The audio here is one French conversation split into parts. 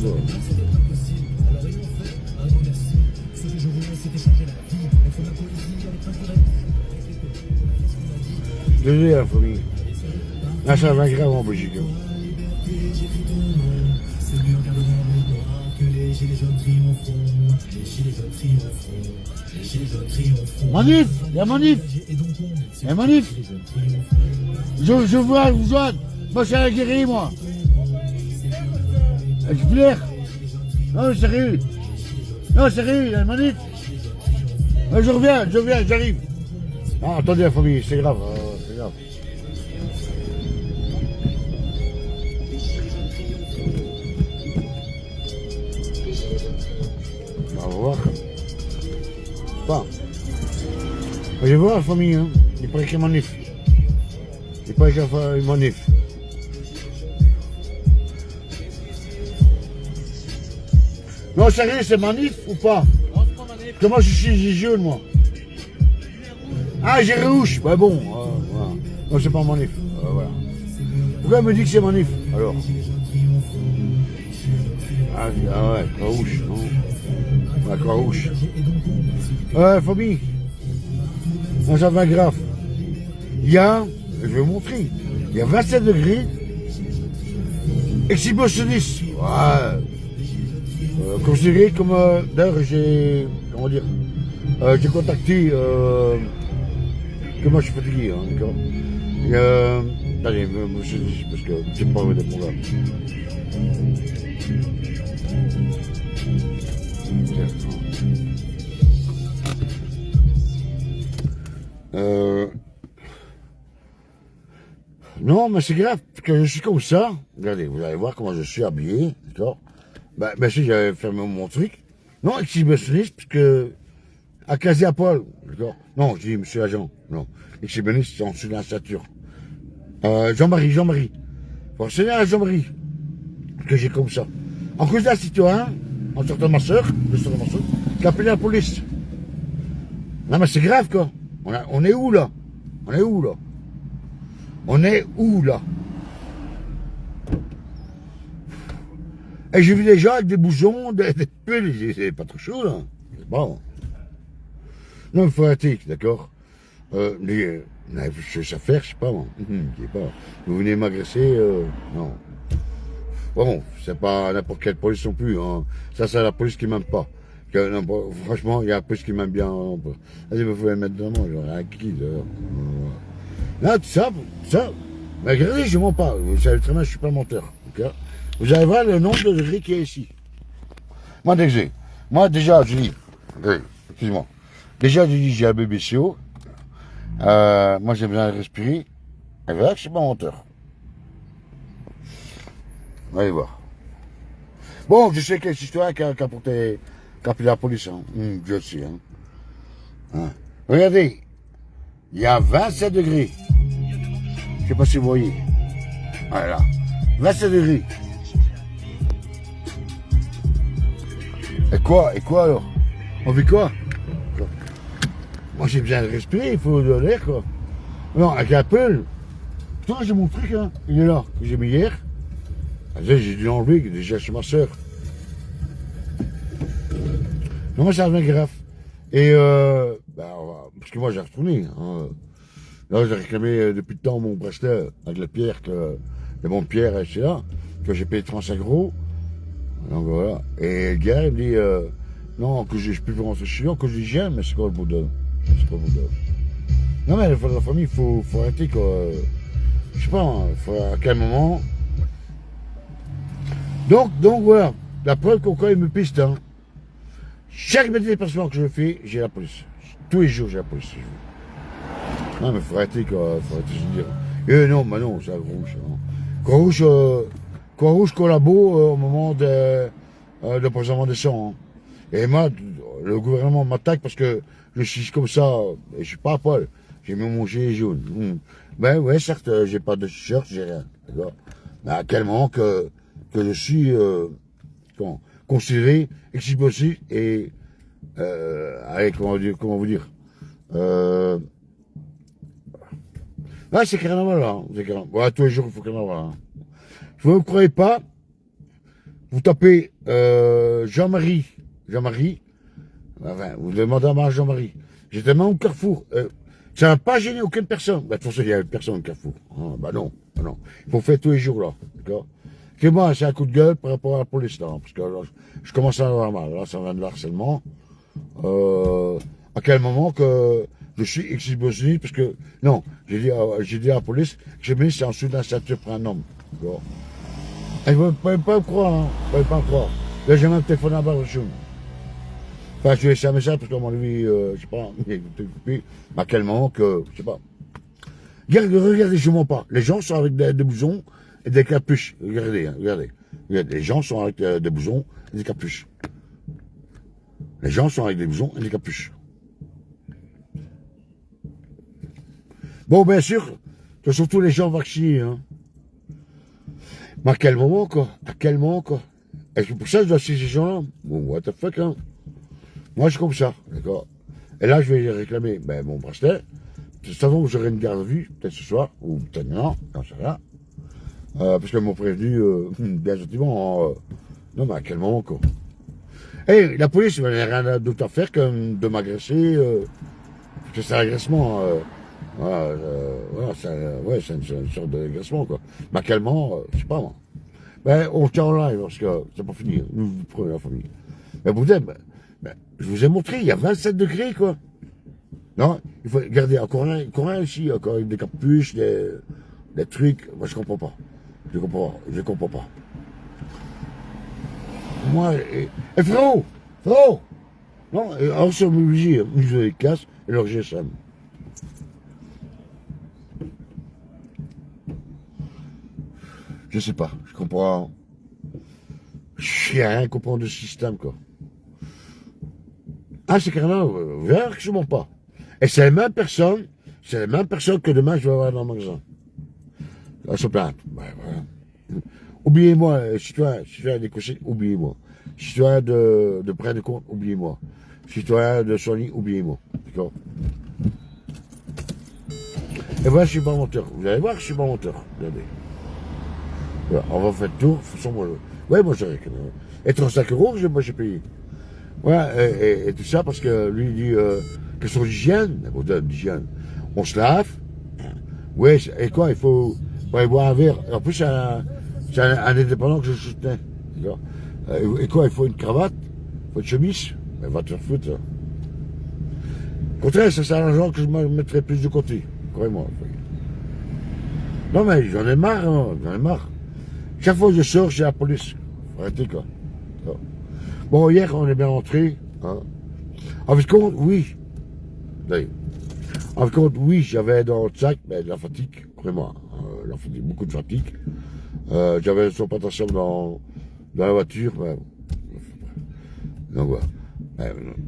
toi. Désolé la famille. Là, ça va grave en Belgique. Manif, il y a manif. Il y a manif. Je veux vous joindre. Moi, je suis aguerri, moi. Explique. Non, sérieux. Non, sérieux, il y a une manif. Je reviens, j'arrive. Ah, attendez la famille, c'est grave, c'est grave. On va voir. Bon. Je vais voir la famille, hein. Il paraît qu'il y a manif. Il paraît qu'il y a une manif. Non, sérieux, c'est manif ou pas? Non, c'est pas manif. Parce que moi, je suis jaune, moi. Ah, j'ai rouge. Bah bon, voilà. Non, c'est pas manif. Voilà. Pourquoi elle me dit que c'est manif, alors? Ah ouais, Croix-Rouge, non? Ouais, Croix-Rouge. Ouais, famille. Non, ça va grave. Il y a, je vais vous montrer, il y a 27 degrés, exhibitionniste. Ouais. Considéré comme, d'ailleurs, j'ai, comment dire, j'ai contacté, que moi je suis fatigué, hein, d'accord. Allez, je dis, parce que c'est pas vrai d'être mon gars. Non, mais c'est grave, parce que je suis comme ça. Regardez, vous allez voir comment je suis habillé, d'accord. Ben si j'avais fermé mon truc. Non, exhibitionniste, parce que à caser à poil, d'accord. Non, je dis monsieur l'agent, non. Exhibitionniste, c'est en dessous de la stature. Jean-Marie. Faut renseigner à Jean-Marie, que j'ai comme ça. En cause d'un citoyen, en sortant de ma soeur, qui a appelé la police. Non, mais c'est grave, quoi. On est où, là? On est où, là? Et j'ai vu des gens avec des bousons, des pulls, c'est pas trop chaud, là. C'est bon. Non, il faut arrêter, d'accord. Les affaires, je sais pas, moi. Je sais pas. Vous venez m'agresser, non. Bon, c'est pas n'importe quelle police non plus, hein. Ça, c'est la police qui m'aime pas. Non, franchement, il y a la police qui m'aime bien. Allez, vous pouvez mettre devant moi, j'aurais un qui, d'ailleurs. Là, tout ça. Mais regardez, je mens pas. Vous savez très bien, je suis pas menteur, ok. Vous allez voir le nombre de degrés qu'il y a ici. Moi, déjà, je dis, excuse-moi. Déjà, je dis, j'ai un BBCO. Moi, j'ai besoin de respirer. Et voilà que je suis pas menteur. Allez voir. Bon, je sais que c'est histoire qui a appelé la police, hein. Je le sais, hein. Regardez, il y a 27 degrés. Je sais pas si vous voyez. Voilà. 27 degrés. Et quoi alors? On vit quoi? Moi j'ai besoin de respirer, il faut de l'air, quoi. Non, avec un peu. Putain, j'ai mon truc, hein. Il est là, que j'ai mis hier. J'ai dû l'enlever, déjà chez ma soeur. Non, moi ça devient grave. Et parce que moi j'ai retourné, hein. Là j'ai réclamé depuis le temps mon bracelet avec la pierre, le bon pierre, c'est là, que j'ai payé 35 €. Donc voilà. Et le gars il me dit non, que je peux rentrer chez lui, que je dis j'aime, mais c'est quoi le bout d'œuvre? C'est quoi le bout d'œuvre? Non mais la famille, il faut arrêter, quoi. Je sais pas, hein, à quel moment. Donc voilà, la preuve qu'au il me piste, hein. Chaque déplacement que je fais, j'ai la police. Tous les jours, j'ai la police. Non, mais faut arrêter, quoi. Faut arrêter de dire. Non, mais non, c'est la Croix-Rouge. Croix-Rouge collabo au moment de l'empoisonnement des sangs. Hein. Et moi, le gouvernement m'attaque parce que je suis comme ça, et je suis pas à poil. J'ai mis mon gilet jaune. Ben ouais, certes, j'ai pas de t-shirt, j'ai rien. D'accord. Mais à quel moment que je suis considéré exhibitionniste et allez, comment vous dire, ouais, c'est carnaval, là. Ouais, tous les jours, il faut carnaval. Hein. Vous ne me croyez pas, vous tapez Jean-Marie, enfin, vous demandez à ma Jean-Marie. J'étais même au Carrefour. Ça n'a pas gêné aucune personne. Bah, de toute façon, il n'y avait personne au Carrefour. Ah, bah non, bah non. Il faut faire tous les jours là. D'accord. Et moi, c'est un coup de gueule par rapport à la police là. Parce que là, je commence à avoir mal. Là, ça vient de l'harcèlement. À quel moment que je suis exhibitionniste parce que non, j'ai dit à la police que j'ai mis c'est en dessous d'un statut pour un homme. D'accord. Ils ne peuvent pas me croire, hein. Ils ne peuvent pas me croire. Là, j'ai même téléphoné à Barrechoun. Enfin, je lui ai laissé un message parce qu'à mon avis, je sais pas, il est coupé. Mais à quel moment que, je sais pas. Regardez, je mens pas. Les gens sont avec des blousons et des capuches. Regardez, hein, regardez. Les gens sont avec des blousons et des capuches. Les gens sont avec des blousons et des capuches. Bon, bien sûr, c'est surtout les gens vaccinés, hein. Mais à quel moment, quoi? À quel moment, quoi? Et c'est pour ça que je dois citer ces gens-là. Bon, what the fuck, hein? Moi, je suis comme ça, d'accord? Et là, je vais réclamer, ben, mon bracelet. De toute façon, j'aurai une garde à vue, peut-être ce soir, ou peut-être non, j'en sais rien. Parce qu'ils m'ont prévenu, bien gentiment, non, mais à quel moment, quoi? Et la police, il n'y a rien d'autre à faire que de m'agresser, parce que c'est un agressement, ouais, c'est une sorte d'agressement, quoi. Mais à quel moment, je sais pas, moi. Ben, on tient en live, parce que c'est pas fini, nous prenons la famille. Mais vous êtes, je vous ai montré, il y a 27 degrés, quoi. Non, il faut garder encore un ici, encore avec des capuches, des trucs. Moi, je comprends pas. Je comprends pas. Moi, frérot, non, alors c'est obligé, ils ont les casques et leur GSM. Je sais pas, je comprends. Je sais rien comprendre de ce système, quoi. Ah, c'est carrément, vers que je mens pas. Et c'est les mêmes personnes que demain je vais avoir dans le magasin. Elles se plaignent. Ben, voilà. Oubliez-moi, citoyen d'Écossais, oubliez-moi. Citoyen de près de compte, oubliez-moi. Citoyen de Sony, oubliez-moi. D'accord? Et voilà, je suis pas menteur. Vous allez voir que je suis pas menteur. Regardez. Voilà, on va faire le tour. De toute façon, moi j'ai. Et 35 €, moi j'ai payé. Ouais, et tout ça parce que lui il dit question d'hygiène, d'hygiène. On se lave. Ouais, et quoi, il faut aller boire un verre. En plus, c'est un indépendant que je soutenais. Et quoi, il faut une cravate, il faut une chemise. Mais va te faire foutre, ça. Au contraire, ça c'est un genre que je me mettrais plus de côté. Croyez-moi. Non mais j'en ai marre, hein, j'en ai marre. Chaque fois que je sors, j'ai la police. Faut arrêter, quoi. Bon, hier, on est bien rentré. Hein. En fait, compte, oui. D'ailleurs. En fait, compte, oui, j'avais dans le sac de la fatigue, vraiment. Beaucoup de fatigue. J'avais son potentiel dans la voiture. Donc voilà.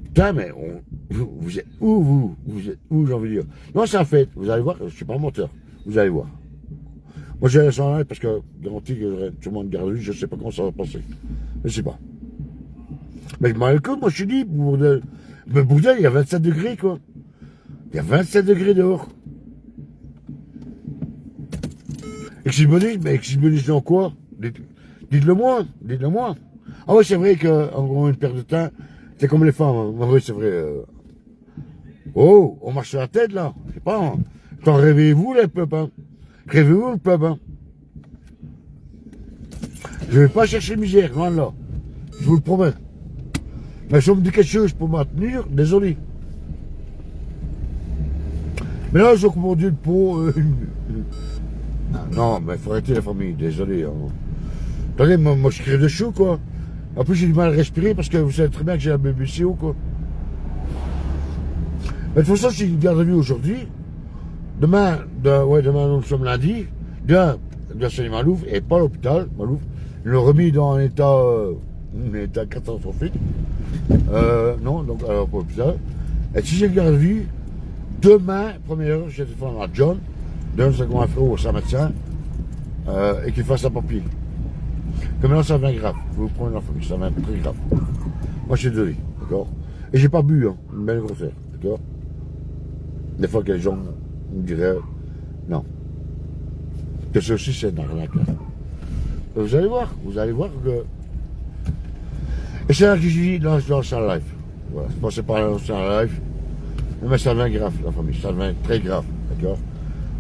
Putain, mais vous êtes où, vous? Vous êtes où, j'ai envie de dire? Non, c'est un fait. Vous allez voir, je suis pas un menteur. Vous allez voir. Moi, j'ai laissé en arrêt parce que, garanti que j'aurais sûrement une garde de vue, je sais pas comment ça va passer. Je sais pas. Mais je m'en rends compte, moi je suis dit, bordel. Mais bordel, il y a 27 degrés, quoi. Il y a 27 degrés dehors. Exhibitionniste dans quoi? Dites-le moi. Ah ouais, c'est vrai qu'en gros, une paire de teint, c'est comme les femmes. Hein. Ah oui, c'est vrai. Oh, on marche sur la tête, là. Je sais pas. Hein. Quand réveillez-vous, les peuples, hein. Réveillez-vous, le peuple, hein. Je vais pas chercher misère, loin de là. Je vous le promets. Mais si on me dit quelque chose pour maintenir, désolé. Mais là, je comprends Dieu le pot. Non, mais il faut arrêter la famille, désolé. Hein. Attendez, moi je crève de chaud, quoi. En plus, j'ai du mal à respirer parce que vous savez très bien que j'ai la BBCO, quoi. Mais de toute façon, c'est une garde à vue aujourd'hui. Demain, nous sommes lundi. Demain, de Saint-Malouf et pas à l'hôpital, Malouf. Ils l'ont remis dans un état catastrophique. Non, donc alors pas l'hôpital. Et si j'ai une garde à vue, demain, première heure, je vais téléphoner à John, donne ce qu'on a fait au Saint médecin, et qu'il fasse un papier. Comme là, ça devient grave. Vous prenez la famille, ça devient très grave. Moi, je suis désolé, d'accord? Et j'ai pas bu, hein, une belle grossière, d'accord? Des fois que les gens me diraient, non. Que ceci, c'est une arnaque. Vous allez voir que Et c'est là que j'ai dit, lance un live. Voilà, je pensais pas lancer un live. Mais ça devient grave, la famille, ça devient très grave, d'accord?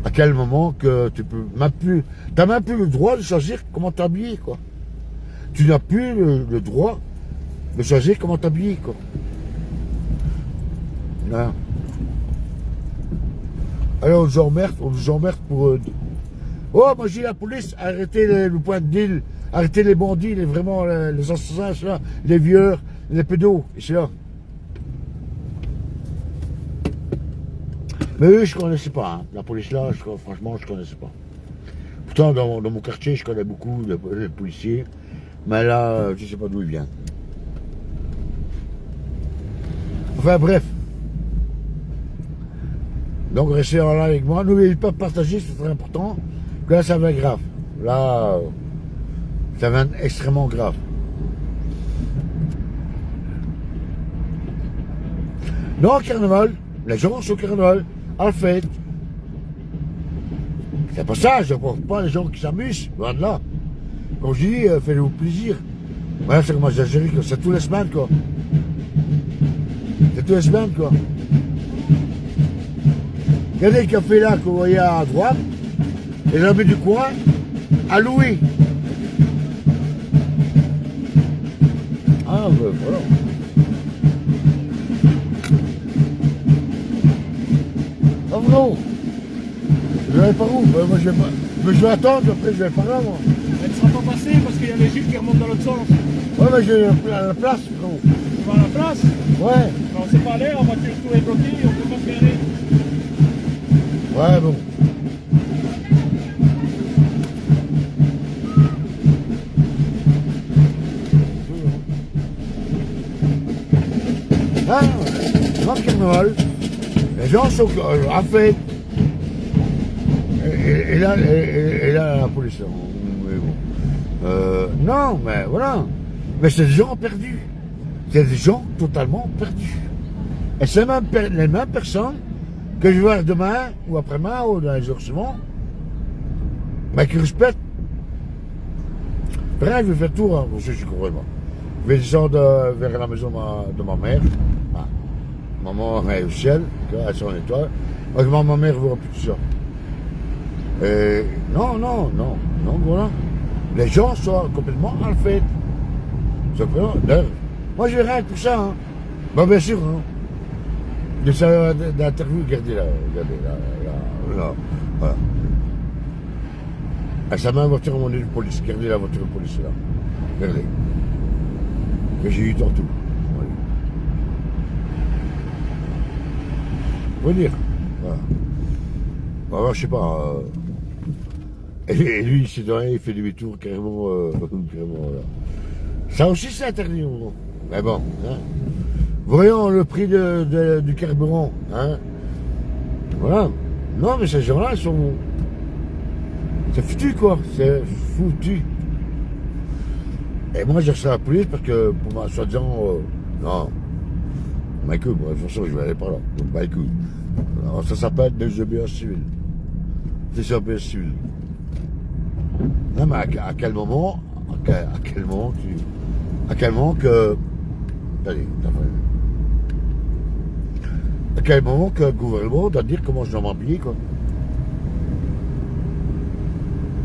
À quel moment que tu peux même plus, t'as même plus le droit de choisir comment t'habiller, quoi. Tu n'as plus le droit de choisir comment t'habiller, quoi. Non. Alors on nous emmerde pour... Oh, moi j'ai la police, arrêtez le point de deal, arrêtez les bandits, les assassins, là, les vieurs, les pédos, et c'est là. Mais eux, je ne connaissais pas, hein. La police là, franchement, je ne connaissais pas. Pourtant, dans mon quartier, je connais beaucoup de policiers, mais là, je ne sais pas d'où ils viennent. Enfin, bref. Donc, restez en live avec moi. N'oubliez pas de partager, c'est très important. Là, ça va être grave. Là, ça va être extrêmement grave. Non, carnaval. Les gens sont au carnaval. À la fête. C'est pas ça, je ne pense pas les gens qui s'amusent. Loin de là. Comme je dis, faites-vous plaisir. Voilà, c'est comme j'agérie, c'est tous les semaines, quoi. C'est tous les semaines, quoi. Regardez le café là que vous voyez à droite. Les amis du coin, à Louis. Ah, ben voilà. Oh non. Je vais par où? Ben, moi, je vais attendre, après je vais par là, moi. Elle ne sera pas passée parce qu'il y a les gilets qui remontent dans l'autre sens. Ouais, mais j'ai la place, gros. Tu vas à la place? Ouais. Mais on ne sait pas aller, en voiture, tout est bloqué, on ne peut pas se garer. Ouais, bon. Ah, grand carnaval. Les gens sont à fête. Et là, la police. Mais bon. Non, mais voilà. Mais c'est des gens perdus. C'est des gens totalement perdus. Et c'est même les mêmes personnes que je vais voir demain ou après-demain ou dans les jours suivants, mais qui respectent. Bref, je vais faire le tour, hein, je suis complètement. Je vais descendre vers la maison de ma mère. Ah. Maman est au ciel, elle est en étoile. Donc ma mère ne verra plus tout ça. Et non, voilà. Les gens sont complètement en fête. D'ailleurs, moi je vais rien pour ça. Hein. Bah, bien sûr. Hein. De ça d'interview, regardez là, voilà. Ah, ça m'a une voiture à mon de police, regardez la voiture de police là. Regardez. Que j'ai eu tantôt. Voilà. Faut dire. Voilà. Alors, je sais pas. Et lui, il fait demi-tour carrément. Voilà. Ça aussi, c'est interdit. Mais bon. Hein. Voyons le prix du carburant. Hein. Voilà. Non, mais ces gens-là, ils sont. C'est foutu, quoi. C'est foutu. Et moi, j'ai reçu la police parce que, pour ma soi-disant. Non. Mais écoute, de toute façon, je vais aller par là. Donc, bah, écoute. Alors, ça s'appelle désobéissance civile. Désobéissance civile. Non, mais à quel moment. À quel moment tu. À quel moment que. Allez, à quel moment que le gouvernement doit dire comment je dois m'habiller, quoi.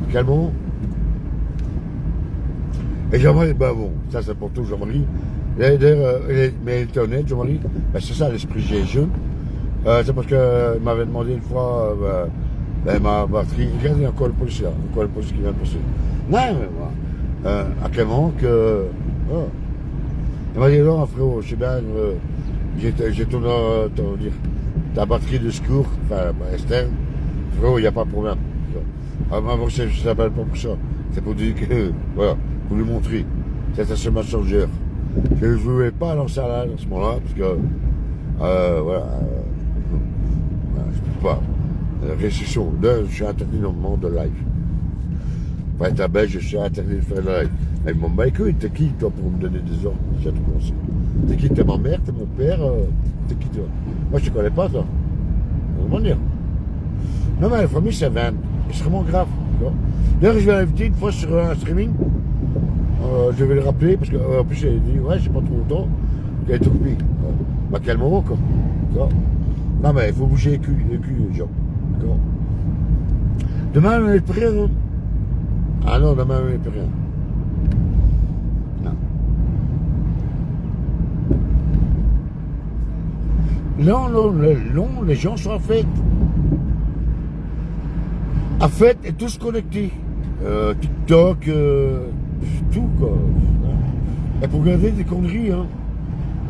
À quel moment? Et Jean-Marie, ben bon, ça c'est pour tout Jean-Marie. D'ailleurs, mais il était honnête, Jean-Marie. Ben, c'est ça l'esprit j'ai jeune. C'est parce qu'il m'avait demandé une fois, ma batterie, regardez, il y a encore le policier là, encore le policier qui vient de passer. Non, mais moi, à quel moment que. Oh. Il m'a dit non, frérot, je sais bien, j'ai ton dire, ta batterie de secours, enfin, externe, frérot, il n'y a pas de problème. Ah, moi, je ne s'appelle pas pour ça. C'est pour dire que, voilà, pour lui montrer. C'est un chemin changeur. Je ne voulais pas lancer à l'air à ce moment-là, parce que, voilà, je ne peux pas. Restriction. Là, je suis interdit dans le monde de live. Pour être à Belge, je suis interdit de faire le live. Mais bon, bah écoute, t'es qui, toi, pour me donner des ordres? J'ai tout commencé. T'es qui? T'es ma mère, t'es mon père, t'es qui, toi? Moi, je te connais pas, toi. Comment dire? Non, mais la famille, c'est extrêmement grave. D'ailleurs, je vais l'inviter une fois sur un streaming. je vais le rappeler, parce qu'en plus, elle dit, ouais, c'est pas trop longtemps qu'elle est occupée. Bah, quel moment, quoi. D'accord. Non, mais il faut bouger le cul, les gens. D'accord. Demain, on n'est plus rien. Hein. Ah non, demain, on n'est plus rien. Non. Non, les gens sont à fête. À fête et tous connectés. TikTok, tout, quoi. Et pour regarder des conneries, hein.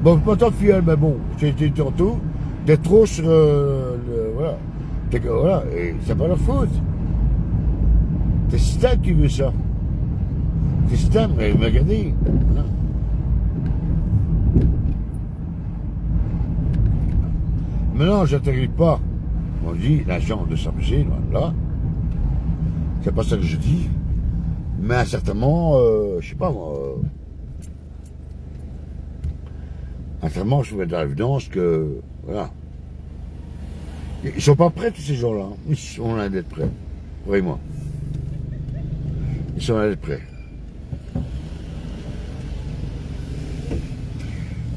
Bon, pas tant fiel, mais bon, j'ai été tantôt, t'es trop sur voilà. Voilà, et c'est pas leur faute. C'est le système qui veut ça. C'est le système, mais regardez. Voilà. Maintenant, j'interdis pas. On dit, l'agent de s'amuser, là. C'est pas ça que je dis. Mais à certains moments, je sais pas moi. À certains moments, je mets dans l'évidence que, voilà. Ils sont pas prêts, tous ces gens-là. Ils sont loin d'être prêts. Croyez-moi. Ils sont loin d'être prêts.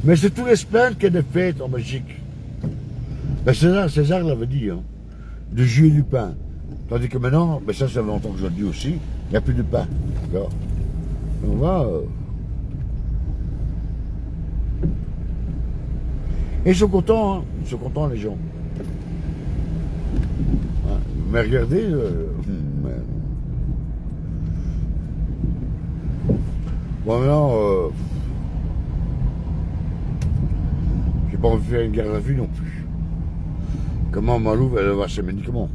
Mais c'est tous les semaines qu'il y a des fêtes en Belgique. Ben César l'avait dit, hein, de jus et du pain. Tandis que maintenant, ben ça fait longtemps que je le dis aussi, il n'y a plus de pain. D'accord. On va. Et ils sont contents, hein. Ils sont contents, les gens. Hein. Mais regardez. Bon, maintenant. J'ai pas envie de faire une garde à vue non plus. Comment Malouf, elle va ses médicaments.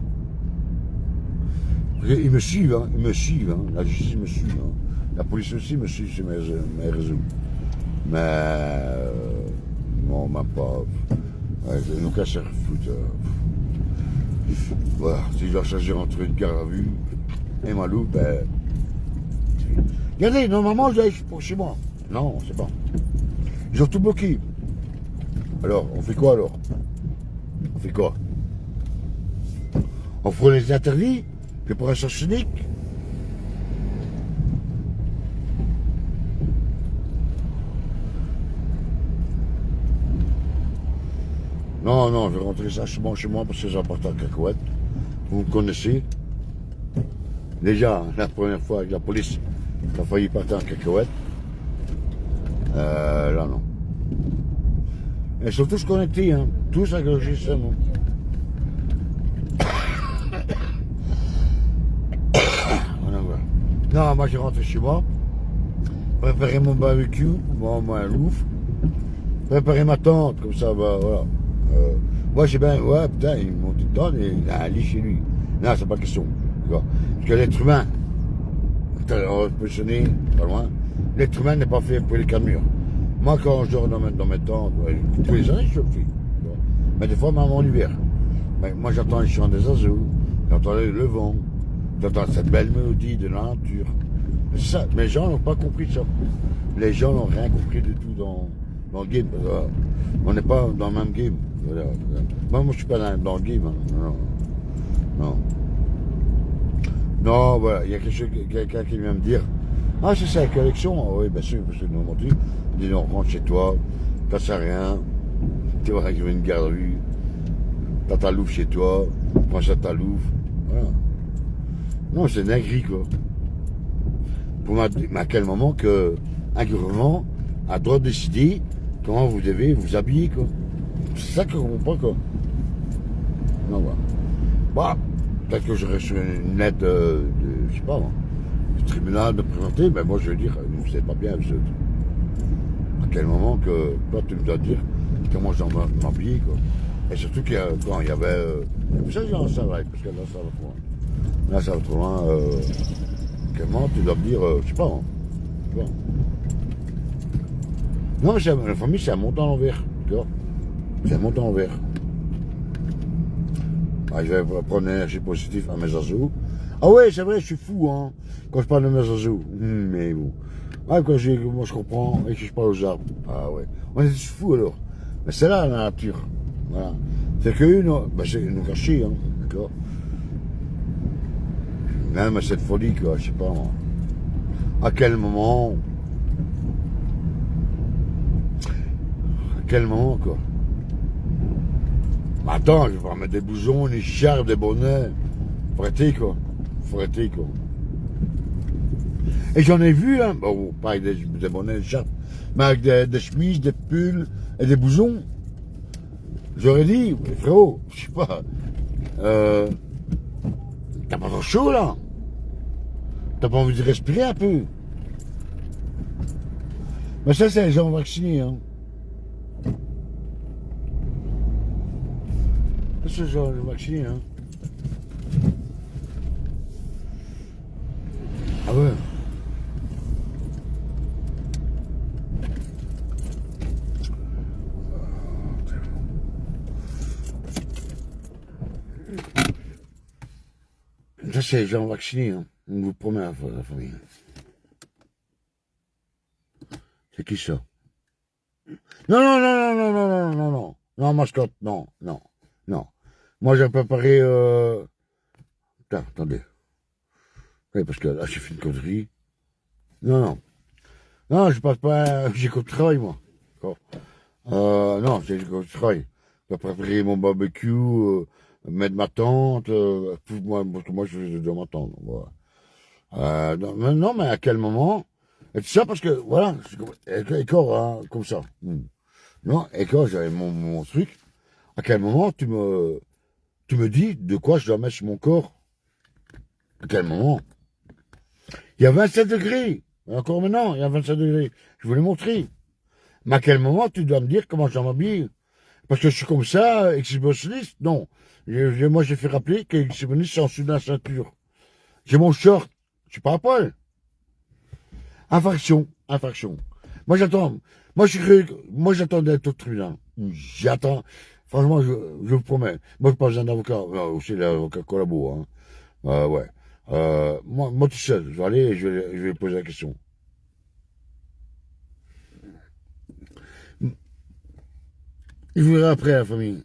Ils me suivent, hein, la justice me suit, hein. La police aussi me suit sur mes réseaux. Mais non, même pas. Nous casse à foutre. Voilà, si je dois choisir entre une garde à vue et Malouf, ben. Regardez, normalement je dois aller pour chez moi. Non, c'est pas. Ils ont tout bloqué. Alors, on fait quoi alors? On fait quoi? On ferait les interdits? Que pour un sens unique. Non, je vais rentrer ça chez moi parce que j'apporte en cacahuète. Vous me connaissez. Déjà, la première fois avec la police, j'ai failli partir en cacahuète. Là, non. Ils sont tous connectés, hein. Tous avec le GSM. Hein. Non, moi je rentre chez moi, préparer mon barbecue, mon louf, préparer ma tente, comme ça, bah, voilà. Moi j'ai bien, ouais, putain, ils m'ont dit dedans et il a un lit chez lui. Non, c'est pas question. Parce que l'être humain, on va se positionner pas loin, l'être humain n'est pas fait pour les camions. Moi quand je dors dans mes tentes, tous les années je le fais. Mais des fois même en hiver. Mais moi j'entends les chants des oiseaux, j'entends le vent. J'entends cette belle mélodie de la nature. Ça, mais les gens n'ont pas compris ça. Les gens n'ont rien compris du tout dans le game. On n'est pas dans le même game. Moi, je suis pas dans le game. Hein. Non, voilà. Il y a quelqu'un qui vient me dire, ah, c'est ça la collection. Ah, oui, bien sûr, parce que nous dit, il dit, non, rentre chez toi, t'as ça rien. Tu vois, je veux une garde à vue. T'as ta louve chez toi, prends ça ta louve. Voilà. Non, c'est dinguerie, quoi. Pour à quel moment un gouvernement a droit de décider comment vous devez vous habiller, quoi. C'est ça que je comprends pas, quoi. Non, voilà. Bah, peut-être que j'aurais reçu une lettre je sais pas, moi, du tribunal de présenter, mais moi, je veux dire, vous n'êtes pas bien, vous êtes. À quel moment que toi, tu me dois dire comment je dois m'habiller, quoi. Et surtout quand il y avait. C'est pour ça que j'ai un travail, parce que là, ça va trop loin. Là, ça va trop loin. Comment tu dois me dire, je sais pas. Hein. Non, mais la famille, c'est un montant à l'envers. C'est un montant à l'envers. Ah, je vais prendre l'énergie positive à mes azos. Ah ouais, c'est vrai, je suis fou, hein, quand je parle de mes azos. Mais bon. Ah, moi, je comprends, et que je parle aux arbres. Ah ouais. On est tous fous, alors. Mais c'est là, la nature. Voilà. C'est que c'est nous cacher, hein, d'accord. Même cette folie, quoi, je sais pas, moi. À quel moment quel moment, quoi? Mais attends, je vais pas mettre des blousons, des écharpes, des bonnets. Faut arrêter, quoi. Faut arrêter, quoi. Et j'en ai vu, hein, bon, pas avec des bonnets, des écharpes, mais avec des chemises, des pulls et des blousons. J'aurais dit, frérot, je sais pas, t'as pas trop chaud, là? T'as pas envie de respirer un peu? Mais ça, c'est les gens vaccinés, hein. Ça, c'est les gens vaccinés, hein. Ah ouais. Ça, c'est les gens vaccinés, hein. On vous promet, la famille. C'est qui ça? Non, non, non, non, non, non, non, non, non. Non, mascotte, non, non, non. Moi, j'ai préparé, Putain, attendez. Oui, parce que là, j'ai fait une connerie. Non, non. Non, je passe pas, j'ai qu'au travail, moi. D'accord. Non, j'ai qu'au travail. Je vais préparer mon barbecue, mettre ma tente, parce que moi, je fais dans ma tente, voilà. Non, mais à quel moment? Et tout ça parce que, voilà, et corps, hein, comme ça. Non, et quand j'avais mon truc, à quel moment tu me dis de quoi je dois mettre sur mon corps? À quel moment? Il y a 27 degrés. Encore maintenant, il y a 27 degrés. Je vous l'ai montré. Mais à quel moment tu dois me dire comment je dois m'habiller? Parce que je suis comme ça, exhibitionniste? Non. Moi, j'ai fait rappeler qu'exhibitionniste, c'est en dessous de la ceinture. J'ai mon short. Je suis pas à poil. Infraction. Moi, j'attends. Moi, j'attends d'être au tribunal. J'attends. Franchement, je vous promets. Moi, je pas besoin d'avocat. Aussi, l'avocat collabo, hein. Ouais. Moi, tout seul. Je vais aller et je vais poser la question. Je verrai après, la famille.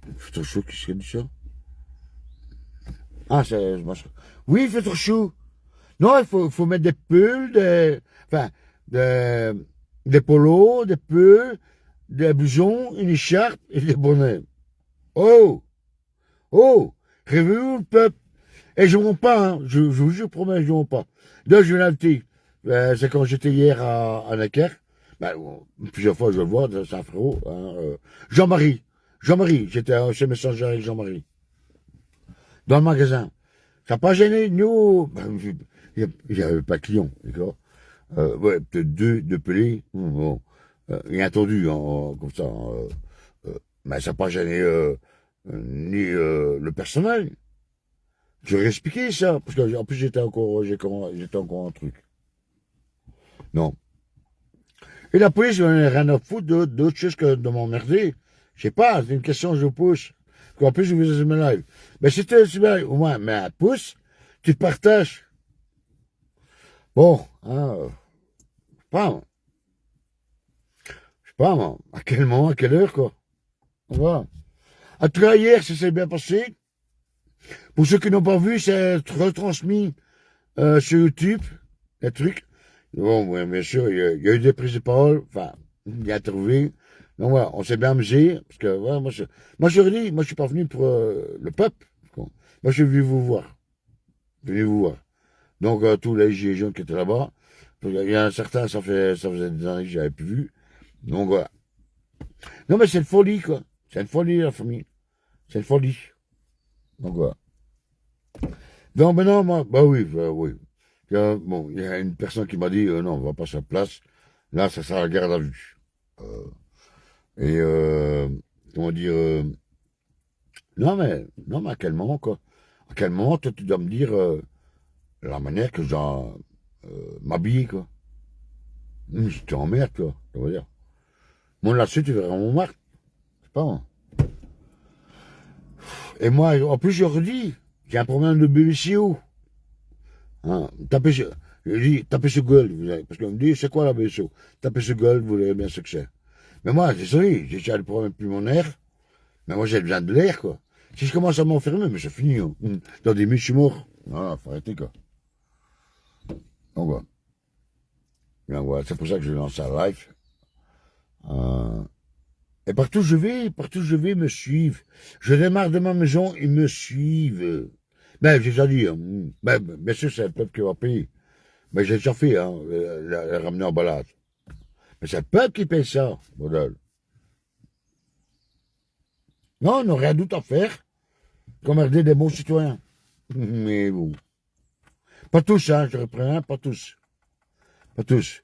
Il fait trop chaud, qu'est-ce qu'il dit ça? Ah, c'est... Oui, il fait trop chaud. Non, il faut mettre des pulls, des polos, des pulls, des blousons, une écharpe et des bonnets. Oh! Oh! Réveillez-vous le peuple! Et je ne mens pas, hein. Je vous jure, promets, je ne mens pas. Là, je vais l'inviter. C'est quand j'étais hier à Necker. Ben, plusieurs fois, je le vois, c'est un frérot. Hein, Jean-Marie, j'étais chez Messager avec Jean-Marie. Dans le magasin. Ça n'a pas gêné, nous. Ben, il n'y avait pas de clients, d'accord? Ouais, peut-être deux pelés. Bon, inattendu, hein, comme ça. Mais ça n'a pas gêné ni le personnel. Je vais expliquer ça, parce que en plus j'étais encore un truc. Non. Et la police, j'en ai rien à foutre d'autre chose que de m'emmerder. Je sais pas, c'est une question que je pose. En plus, je vous ai mis live. Mais c'était au moins, mais un pouce, tu partages. Bon, hein, je sais pas, moi, à quel moment, à quelle heure, quoi. Voilà. En tout cas, hier, ça s'est bien passé. Pour ceux qui n'ont pas vu, c'est retransmis sur YouTube, les trucs. Bon, ouais, bien sûr, il y a eu des prises de parole, enfin, il y a interviewé. Donc voilà, on s'est bien amusé, parce que voilà, moi je dis, moi je suis pas venu pour le peuple. Quoi. Moi je suis venu vous voir. Donc tous les gilets jaunes qui étaient là-bas, il y a un certain, ça faisait des années que j'avais plus vu. Donc voilà. Non mais c'est une folie, quoi. C'est une folie, la famille. C'est une folie. Donc voilà. Donc maintenant, moi, bah oui. Bon, il y a une personne qui m'a dit, non, on va pas sur place. Là, ça sera la garde à vue. Comment dire, non mais à quel moment, quoi? À quel moment, toi, tu dois me dire la manière que je dois m'habiller, quoi? Je t'emmerde, quoi, ça veut dire. Moi, là-dessus, tu verras mon marque. C'est pas moi. Et moi, en plus, je redis, j'ai un problème de BBCO. Hein, tapez sur Google, parce qu'on me dit, c'est quoi la BBCO? Tapez sur Google, vous verrez bien ce que c'est. Mais moi, désolé, j'ai déjà le problème pulmonaire, mais moi, j'ai besoin de l'air, quoi. Si je commence à m'enfermer, mais c'est fini, hein. Dans des minutes, je suis mort. Voilà, faut arrêter, quoi. Donc, voilà. C'est pour ça que je lance un live. Et partout où je vais, ils me suivent. Je démarre de ma maison, ils me suivent. Ben, j'ai déjà dit, hein. Ben, bien sûr, c'est le peuple qui va payer. Mais j'ai déjà fait, hein, la ramener en balade. Mais c'est le peuple qui paye ça, modèle. Non, on n'a rien d'autre à faire comme aider des bons citoyens. Mais bon. Pas tous, hein, je reprends, hein, pas tous. Pas tous.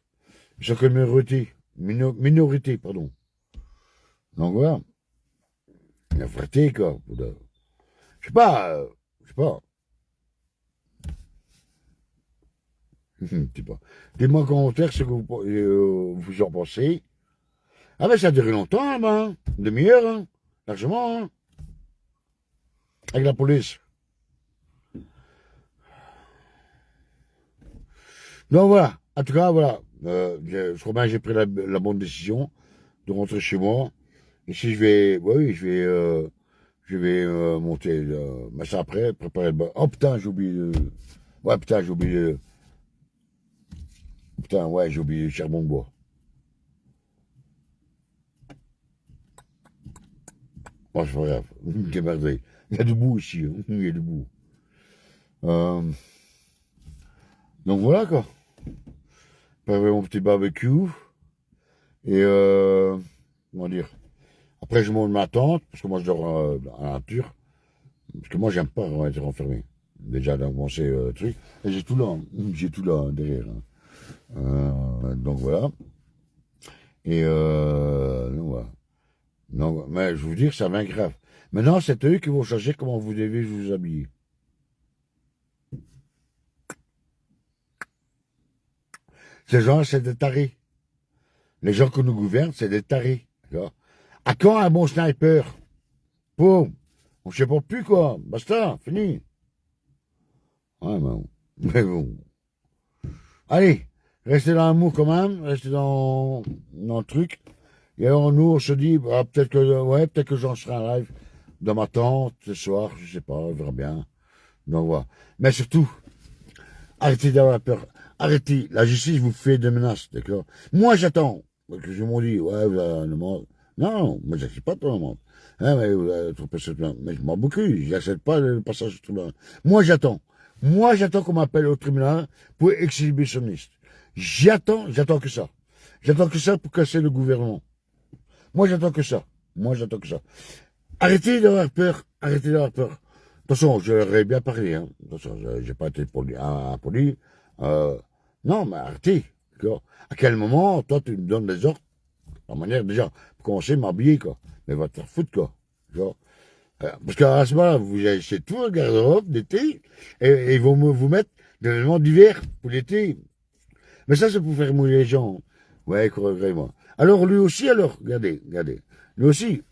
Ils sont que minorité. Minorité, pardon. Donc voilà. La fierté, quoi. Je sais pas, je sais pas. Je sais pas. Dites-moi en commentaire ce que vous en pensez. Ah ben ça a duré longtemps, hein, une demi-heure, hein, largement, hein, avec la police. Donc voilà, en tout cas, voilà. Je crois bien que j'ai pris la bonne décision de rentrer chez moi. Et si je vais, oui, je vais monter, mais ça après, préparer le bain. Oh putain, j'ai oublié ouais, putain, j'ai oublié putain, ouais, j'ai oublié le charbon de bois. Bon, c'est pas grave, quelle merveille. Il y a du bout ici, hein. Il y a du bout. Donc voilà, quoi. Préparer mon petit barbecue. Et comment dire. Après, je monte ma tente, parce que moi, je dors dans la nature. Parce que moi, j'aime pas être enfermé. Déjà, dans mon truc. Et j'ai tout là, hein. J'ai tout là, derrière. Hein. Donc voilà. Et donc voilà. Donc, mais je vous dis que ça va grave. Maintenant, c'est eux qui vont changer comment vous devez vous habiller. Ces gens, c'est des tarés. Les gens qui nous gouvernent, c'est des tarés. D'accord? À quand un bon sniper? Boum! On ne sait pas plus, quoi. Basta, fini. Ouais, mais bon. Allez, restez dans l'amour quand même, restez dans le truc. Et alors nous, on se dit, bah, peut-être que j'en serai en live dans ma tente ce soir, je sais pas, on verra bien. Donc voilà. Mais surtout, arrêtez d'avoir peur. Arrêtez. La justice vous fait des menaces, d'accord? Moi, j'attends. Parce que je m'en dis, ouais, vous avez une amende. Non, moi, j'accepte pas ton amende. Hein, mais vous avez trop passé le Mais je m'en beaucoup, j'accepte pas le passage au tribunal. Moi, j'attends. Moi, j'attends qu'on m'appelle au tribunal pour exhibitionniste. J'attends que ça. J'attends que ça pour casser le gouvernement. Moi, j'attends que ça. Moi, j'attends que ça. Arrêtez d'avoir peur. Arrêtez d'avoir peur. Attention, je leur ai bien parlé, hein. Attention, j'ai pas été impoli. Non, mais arrêtez. D'accord? À quel moment, toi, tu me donnes des ordres? En manière, déjà, pour commencer, m'habiller, quoi. Mais va te faire foutre, quoi. Genre. Parce qu'à ce moment-là, vous achetez tout un garde-robe d'été, et ils vont vous mettre des vêtements d'hiver pour l'été. Mais ça, c'est pour faire mouiller les gens. Ouais, croyez-moi. Alors, lui aussi, alors, regardez. Lui aussi.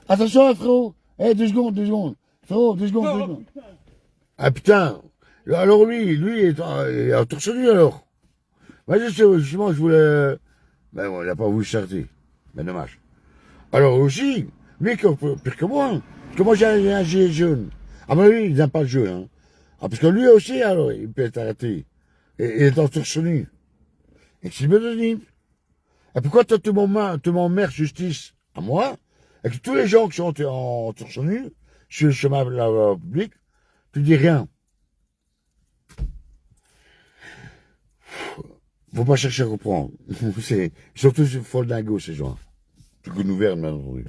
Attention, frérot. Eh, 2 secondes. Frérot, 2 secondes. Ah, putain. Alors, lui, il est en torse nu, alors. Moi, justement, je voulais... Ben, bon, il n'a pas voulu sortir. Ben, dommage. Alors, aussi, lui, pire que moi. Parce que moi, j'ai un gilet jaune. Ah, mais lui, il n'aime pas le jeu, hein. Ah, parce que lui aussi, alors, il peut être arrêté. Et il est en torse nu. Et c'est bien de dire. Et pourquoi toi, tu m'emmerdes justice à moi, et que tous les gens qui sont en torse nu, sur le chemin de la République, tu dis rien. Faut pas chercher à comprendre. C'est surtout folle dingo, ces gens. Tout que nous verrons, bien entendu.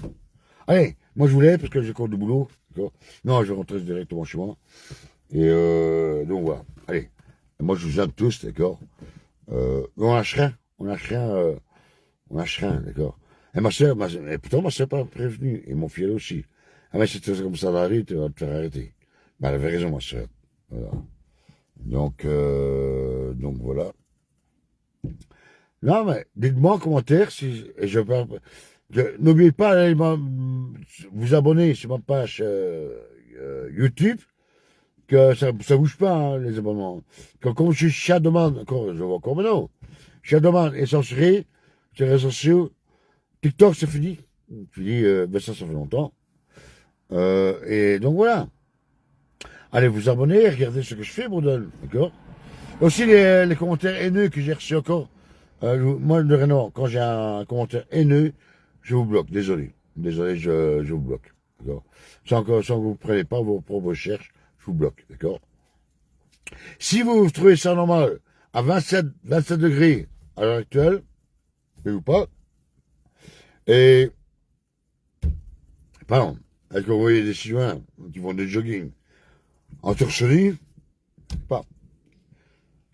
Allez, moi je voulais, parce que j'ai encore du boulot, d'accord? Non, je vais rentrer directement chez moi. Et donc voilà. Allez. Moi je vous aime tous, d'accord? On lâche rien, d'accord? Et et pourtant ma soeur pas prévenue, et mon fils aussi. Ah mais si tu fais comme ça d'arrêter, tu vas te faire arrêter. Ben, elle avait raison, ma soeur. Voilà. Donc voilà. Non, mais dites-moi en commentaire si n'oubliez pas d'aller vous abonner sur ma page YouTube, que ça bouge pas, hein, les abonnements. Comme je suis Shadowman, encore, je vois encore maintenant. Shadowman est censuré sur les réseaux sociaux. TikTok, c'est fini. Ben ça fait longtemps. Et donc voilà. Allez vous abonner, regardez ce que je fais, bordel, d'accord? Aussi les commentaires haineux que j'ai reçus encore Moi, dorénavant, quand j'ai un commentaire haineux, je vous bloque. Désolé. Désolé, je vous bloque. D'accord? Sans que vous ne preniez pas vos propres recherches, je vous bloque. D'accord? Si vous trouvez ça normal, à 27 degrés à l'heure actuelle, ou pas, et, pardon, est-ce que vous voyez des citoyens qui font des jogging en torse nu? Pas.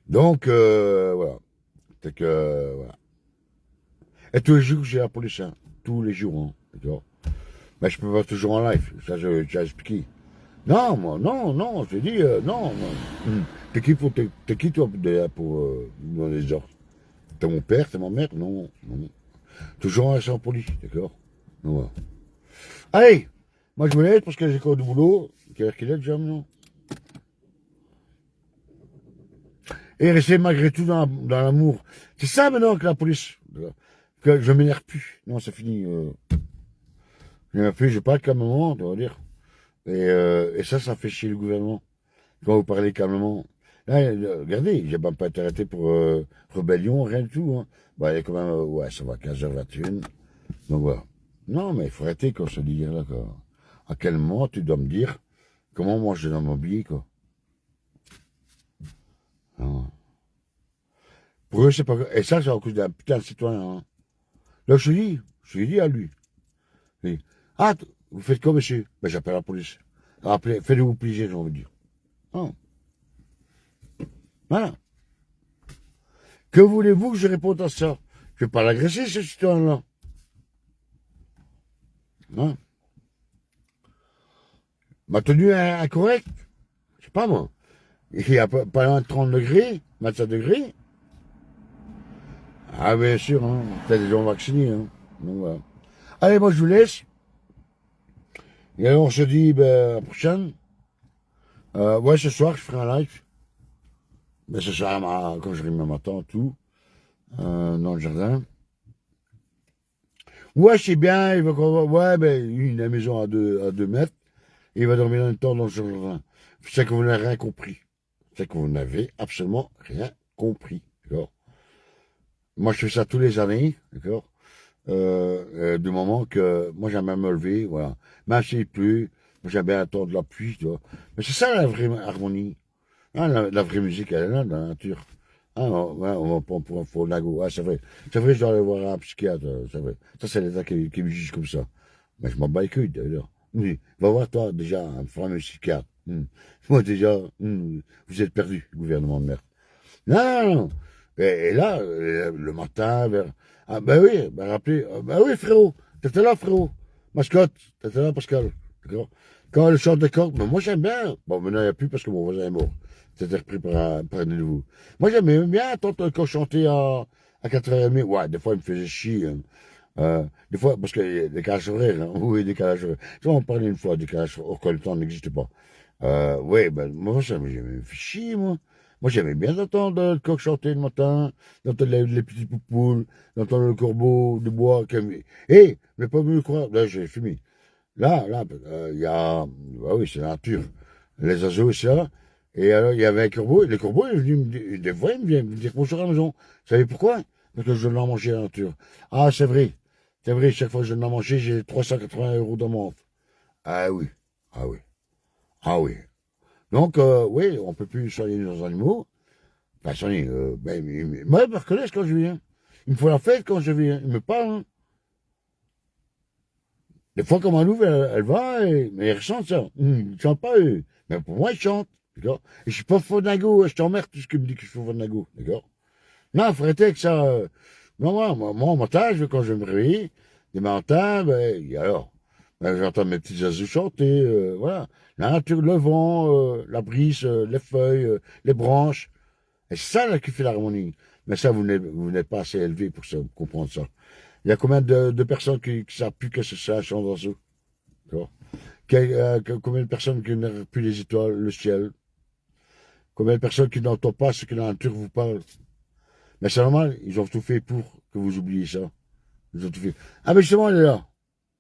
Donc, voilà. C'est que, voilà. Et tous les jours, j'ai la police, hein. Tous les jours, hein. D'accord? Mais je peux pas toujours en live. Ça, j'ai expliqué. Non, moi, non, je te dis, non. T'es qui, toi, pour me donner des ordres? T'es mon père, t'es ma mère? Non. Toujours en action poli, d'accord? Donc, voilà. Allez! Moi, je me laisse parce que j'ai encore du boulot. Quelle heure qu'il est déjà, maintenant? Et rester malgré tout dans l'amour. C'est ça, maintenant, que la police. Que je m'énerve plus. Non, c'est fini. Je m'énerve plus, je parle calmement, on va dire. Et ça fait chier le gouvernement. Quand vous parlez calmement. Là, regardez, j'ai même pas été arrêté pour rébellion, rien du tout. Hein. Bah, il y a quand même, ouais, ça va, 15h21. Donc voilà. Non, mais il faut arrêter quand se dit là, quoi. À quel moment tu dois me dire comment moi je dois m'habiller, quoi. Non. Pour eux, c'est pas... Et ça, c'est à cause d'un putain de citoyen. Hein. Là, je lui dis à lui. Je dis, ah, vous faites quoi, monsieur? Ben, j'appelle la police. Appelez, faites-vous plaisir, j'ai envie de dire. Non. Voilà. Que voulez-vous que je réponde à ça? Je vais pas l'agresser, ce citoyen-là. Non. Ma tenue est incorrecte. Je sais pas, moi. Il y a pas loin de 30 degrés, 27 degrés. Ah, bien sûr, hein. Peut-être des gens vaccinés, hein. Donc, voilà. Allez, moi, je vous laisse. Et alors, on se dit, ben, à la prochaine. Ouais, ce soir, je ferai un live. Mais ce soir, quand je ma tante, tout, dans le jardin. Ouais, c'est bien, il va ouais, ben, une maison à 2 mètres. Et il va dormir dans le temps dans le jardin. C'est que vous n'avez rien compris. C'est que vous n'avez absolument rien compris. D'accord? Moi, je fais ça tous les années. D'accord? Du moment que moi j'aime bien me lever, voilà. Même s'il pleut, moi j'aime bien attendre la pluie, tu vois. Mais c'est ça la vraie harmonie. Hein, la vraie musique, elle est là, dans la nature. Ah, on va prendre pour un faux nago. Ah, c'est vrai. C'est vrai, je dois aller voir un psychiatre, c'est vrai. Ça, c'est l'État qui me juge comme ça. Mais je m'en bats les couilles, d'ailleurs. Oui. Va voir, toi, déjà, un fameux psychiatre. Moi, déjà, vous êtes perdu, gouvernement de merde. Non. Et là, le matin, vers... Ah, ben oui, ben rappelez... Ben oui, frérot, t'étais là, frérot. Mascotte, t'étais là, Pascal. D'accord? Quand le chante de cordes, ben moi, j'aime bien. Bon, maintenant, il n'y a plus parce que mon voisin est mort. C'était repris par un de nouveau. Moi, j'aimais bien quand je chantais à 4h30. Ouais, des fois, il me faisait chier. Hein. Des fois, parce qu'il y a des décalages horaires. Hein. Oui, des décalages horaires. Tu vois, on parlait une fois, des décalages horaires, quand le temps n'existe pas. Oui, ben, moi, ça me fait chier, moi. Moi, j'aimais bien entendre le coq chanter le matin, d'entendre les petits poupoules, d'entendre le corbeau de bois. Hé, mais pas mieux croire. Là, j'ai fumé. Là, il y a... Bah oui, c'est la nature. Les oiseaux, c'est là. Et alors, il y avait un corbeau, et le corbeau, il est venu des fois, il vient me dire bonjour à la maison. Vous savez pourquoi? Parce que je donne à manger à la nature. Ah, c'est vrai. C'est vrai, chaque fois que je donne à manger, j'ai 380 € dans mon ventre. Ah oui. Ah oui. Ah oui. Donc, oui, on peut plus soigner nos animaux. Enfin, soigner, moi, ils me reconnaissent quand je viens. Il me faut la fête quand je viens. Ils me parlent. Hein. Des fois, comme un loup, elle va, mais ils ressentent ça. Ils ne chantent pas, eux. Mais pour moi, ils chantent. D'accord? Et je suis pas faux nago, je t'emmerde tout ce qui me dit que je suis faux nago. D'accord? Non, il faut arrêter avec ça. Non, moi, au matin, quand je me réveille, des matins, ben, et alors, ben, j'entends mes petits oiseaux chanter, voilà. La nature, le vent, la brise, les feuilles, les branches. Et c'est ça, là, qui fait l'harmonie. Mais ça, vous n'êtes pas assez élevé pour comprendre ça. Il y a combien de personnes qui ne savent plus que c'est ça, un chant d'oiseau? D'accord? Combien de personnes qui n'ont plus les étoiles, le ciel? Combien de personnes qui n'entendent pas ce que la nature vous parle? Mais c'est normal, ils ont tout fait pour que vous oubliez ça. Ils ont tout fait. Ah, mais justement, elle est là.